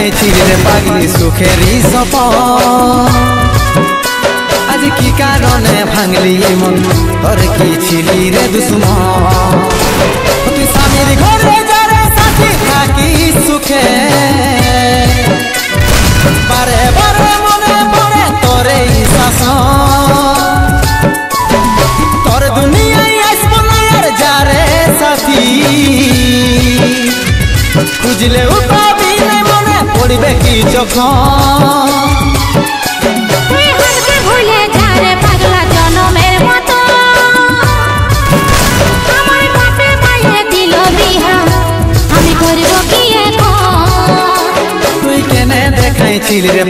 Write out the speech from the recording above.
দেখাইছিলি রে পাগলি সুখেরই সপন আজ কি কারণে ভাঙলি মন তোর কি ছিলি রে দুশ্মন তুই স্বামীর ঘরে যারে সাথী থাকি সুখে বারে বারে মনে পড়ে তোরে শাসন তোর দুনিয়ায় আসবো না আর যারে সাথী খুঁজলে পাবি না মনে পড়বে কি যখন তুই কেনে দেখাইছিলি রে